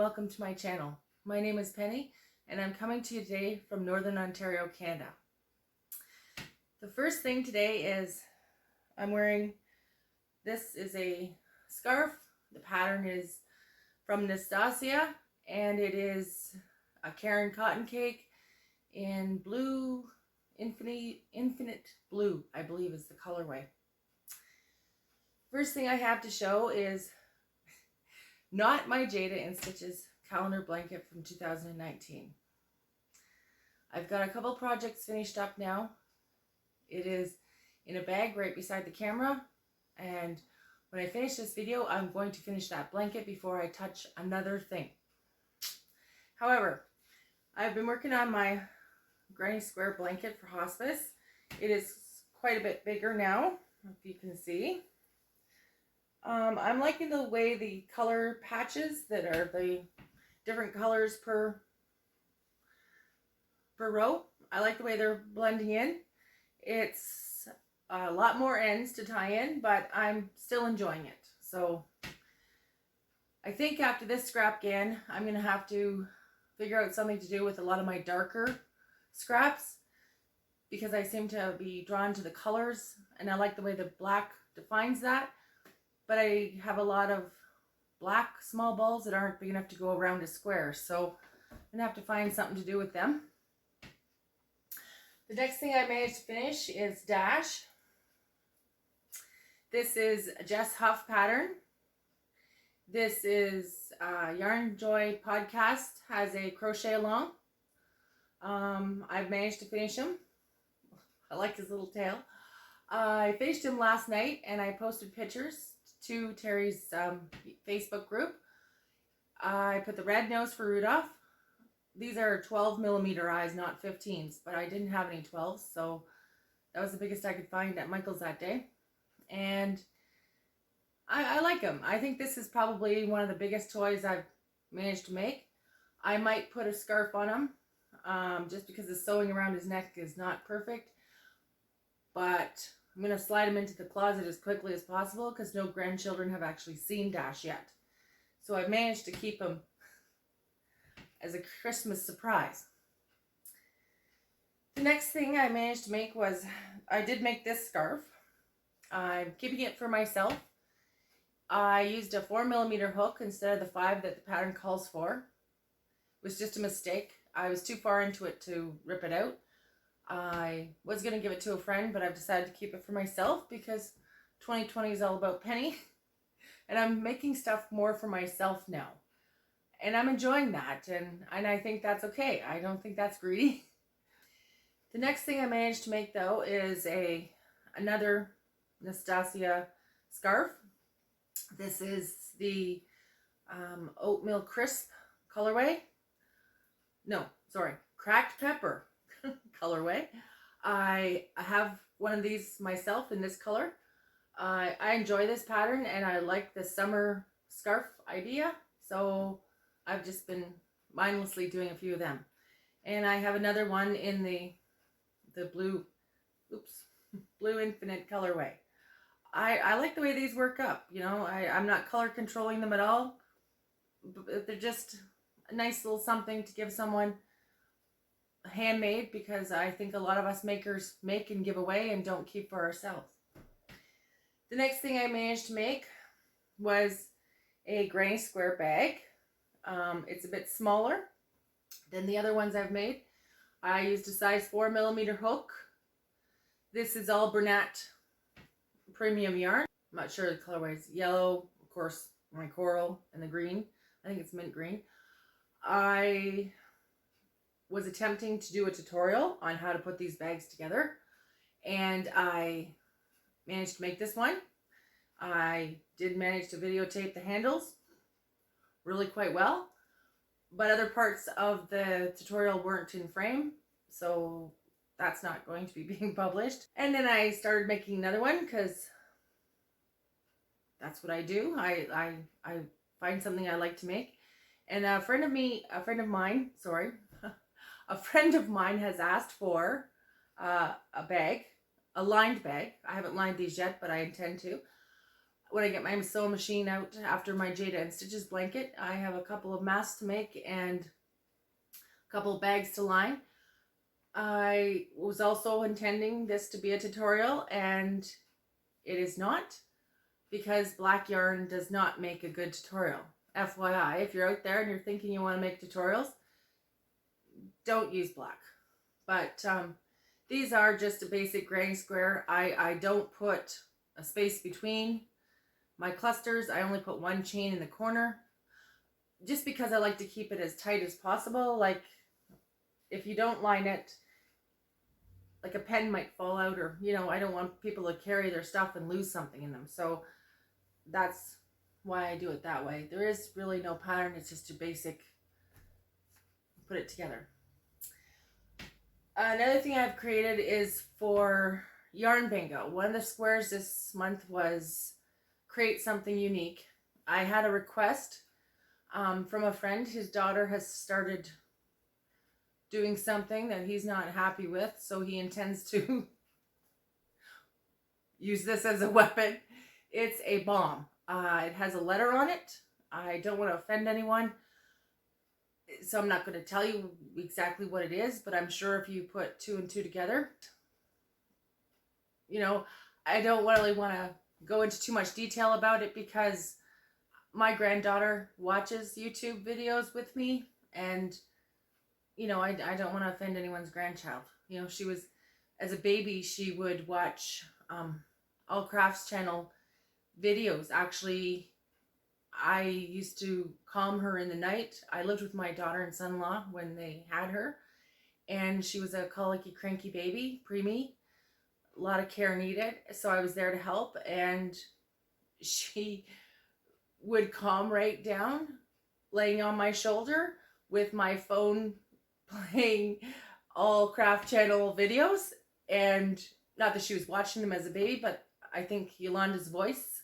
welcome to my channel. My name is Penny and I'm coming to you today from Northern Ontario, Canada. The first thing today is I'm wearing, this is a scarf. The pattern is from Nastasia and it is a Caron Cotton Cake in blue, infinite blue, I believe is the colorway. First thing I have to show is not my Jada in Stitches calendar blanket from 2019. I've got a couple projects finished up now. It is in a bag right beside the camera, and when I finish this video I'm going to finish that blanket before I touch another thing. However, I've been working on my granny square blanket for hospice. It is quite a bit bigger now, if you can see. I'm liking the way the color patches that are the different colors per row. I like the way they're blending in. It's a lot more ends to tie in, but I'm still enjoying it. So I think after this scrap GAN, I'm going to have to figure out something to do with a lot of my darker scraps, because I seem to be drawn to the colors and I like the way the black defines that. But I have a lot of black small balls that aren't big enough to go around a square, so I'm going to have to find something to do with them. The next thing I managed to finish is Dash. This is a Jess Huff pattern. This is Yarn Joy podcast, has a crochet along. I've managed to finish him. I like his little tail. I finished him last night and I posted pictures to Terry's Facebook group. I put the red nose for Rudolph. These are 12mm eyes, not 15s, but I didn't have any 12s, so that was the biggest I could find at Michael's that day. And I like them. I think this is probably one of the biggest toys I've managed to make. I might put a scarf on him, just because the sewing around his neck is not perfect, but I'm going to slide him into the closet as quickly as possible because no grandchildren have actually seen Dash yet. So I managed to keep him as a Christmas surprise. The next thing I managed to make was, I did make this scarf. I'm keeping it for myself. I used a 4mm hook instead of the 5 that the pattern calls for. It was just a mistake. I was too far into it to rip it out. I was going to give it to a friend, but I've decided to keep it for myself because 2020 is all about Penny. And I'm making stuff more for myself now. And I'm enjoying that. And I think that's okay. I don't think that's greedy. The next thing I managed to make, though, is another Nastasia scarf. This is the Oatmeal Crisp colorway. No, sorry, Cracked Pepper colorway. I have one of these myself in this color. I enjoy this pattern and I like the summer scarf idea, so I've just been mindlessly doing a few of them. And I have another one in the blue, blue infinite colorway. I like the way these work up, you know. I'm not color controlling them at all, but they're just a nice little something to give someone handmade, because I think a lot of us makers make and give away and don't keep for ourselves. The next thing I managed to make was a granny square bag. It's a bit smaller than the other ones I've made. I used a size 4mm hook. This is all Bernat premium yarn. I'm not sure the colorway is yellow, of course, my coral, and the green. I think it's mint green. I was attempting to do a tutorial on how to put these bags together, and I managed to make this one. I did manage to videotape the handles really quite well, but other parts of the tutorial weren't in frame, so that's not going to be being published. And then I started making another one because that's what I do. I find something I like to make. And a friend of mine has asked for a bag, a lined bag. I haven't lined these yet, but I intend to. when I get my sewing machine out after my Jada and Stitches blanket, I have a couple of masks to make and a couple of bags to line. I was also intending this to be a tutorial, and it is not, because black yarn does not make a good tutorial. FYI, if you're out there and you're thinking you want to make tutorials, don't use black. But these are just a basic granny square. I don't put a space between my clusters. I only put one chain in the corner, just because I like to keep it as tight as possible. Like, if you don't line it, like a pen might fall out, or, you know, I don't want people to carry their stuff and lose something in them. So that's why I do it that way. There is really no pattern. It's just a basic put it together. Another thing I've created is for Yarn Bingo. One of the squares this month was create something unique. I had a request from a friend. His daughter has started doing something that he's not happy with, so he intends to use this as a weapon. It's a bomb. It has a letter on it. I don't want to offend anyone, so I'm not going to tell you exactly what it is, but I'm sure if you put 2 and 2 together, you know, I don't really want to go into too much detail about it, because my granddaughter watches YouTube videos with me, and, you know, I don't want to offend anyone's grandchild. You know, she was, as a baby, she would watch All Crafts channel videos. Actually, I used to calm her in the night. I lived with my daughter and son-in-law when they had her, and she was a colicky, cranky baby, preemie, a lot of care needed. So I was there to help, and she would calm right down, laying on my shoulder with my phone playing All Craft channel videos. And not that she was watching them as a baby, but I think Yolanda's voice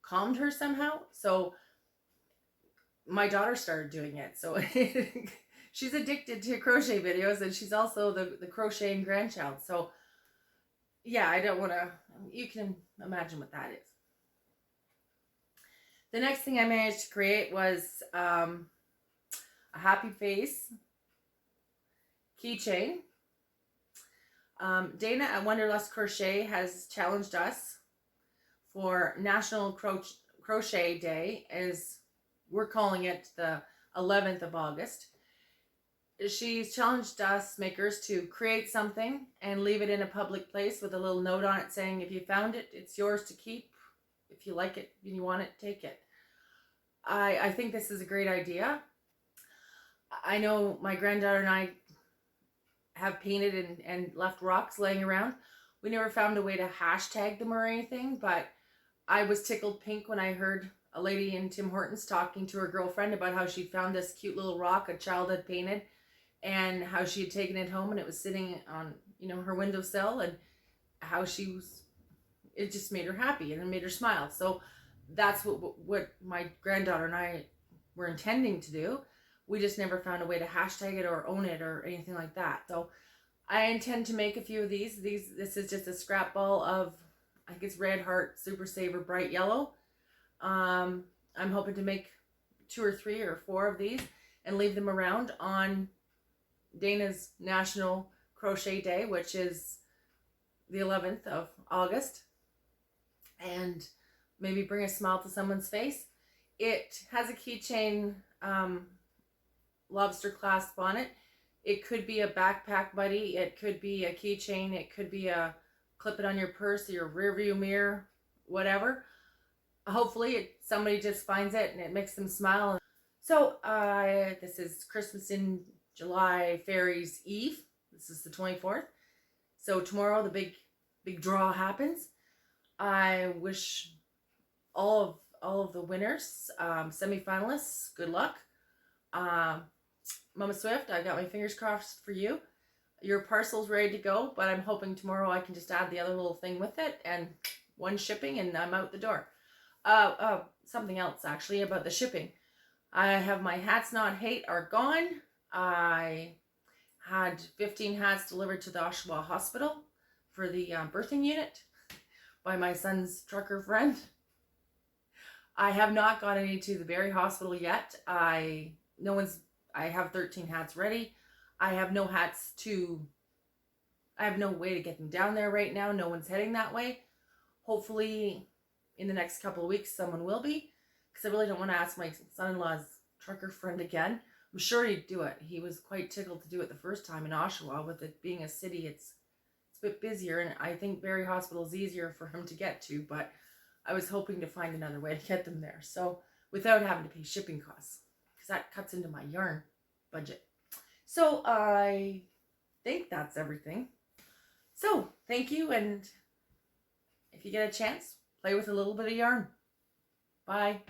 calmed her somehow. So my daughter started doing it. So she's addicted to crochet videos, and she's also the crocheting grandchild. So yeah, I don't want to, you can imagine what that is. The next thing I managed to create was a happy face keychain. Dana at Wanderlust Crochet has challenged us for National Crochet Day, as we're calling it, the 11th of August. She's challenged us makers to create something and leave it in a public place with a little note on it saying, if you found it, it's yours to keep. If you like it and you want it, take it. I think this is a great idea. I know my granddaughter and I have painted and left rocks laying around. We never found a way to hashtag them or anything, but I was tickled pink when I heard a lady in Tim Hortons talking to her girlfriend about how she found this cute little rock a child had painted, and how she had taken it home and it was sitting on, you know, her windowsill, and how she was, it just made her happy and it made her smile. So that's what my granddaughter and I were intending to do. We just never found a way to hashtag it or own it or anything like that. So I intend to make a few of these. This is just a scrap ball of, I think it's Red Heart Super Saver Bright Yellow. I'm hoping to make 2 or 3 or 4 of these and leave them around on Dana's National Crochet Day, which is the 11th of August, and maybe bring a smile to someone's face. It has a keychain lobster clasp on it. It could be a backpack buddy, it could be a keychain, it could be a clip it on your purse or your rear view mirror, whatever. Hopefully somebody just finds it and it makes them smile. So this is Christmas in July Fairies Eve. This is the 24th. So tomorrow the big draw happens. I wish all of the winners, semi-finalists, good luck. Mama Swift, I got my fingers crossed for you. Your parcel's ready to go, but I'm hoping tomorrow I can just add the other little thing with it, and one shipping and I'm out the door. Something else actually about the shipping. I have my hats not hate are gone. I had 15 hats delivered to the Oshawa Hospital for the birthing unit by my son's trucker friend. I have not got any to the Barrie Hospital yet. I have 13 hats ready. I have no way to get them down there right now. No one's heading that way. Hopefully in the next couple of weeks someone will be, because I really don't want to ask my son-in-law's trucker friend again. I'm sure he'd do it. He was quite tickled to do it the first time in Oshawa. With it being a city, it's a bit busier, and I think Barrie Hospital is easier for him to get to, but I was hoping to find another way to get them there, so without having to pay shipping costs, because that cuts into my yarn budget. So I think that's everything. So thank you, and if you get a chance, play with a little bit of yarn. Bye.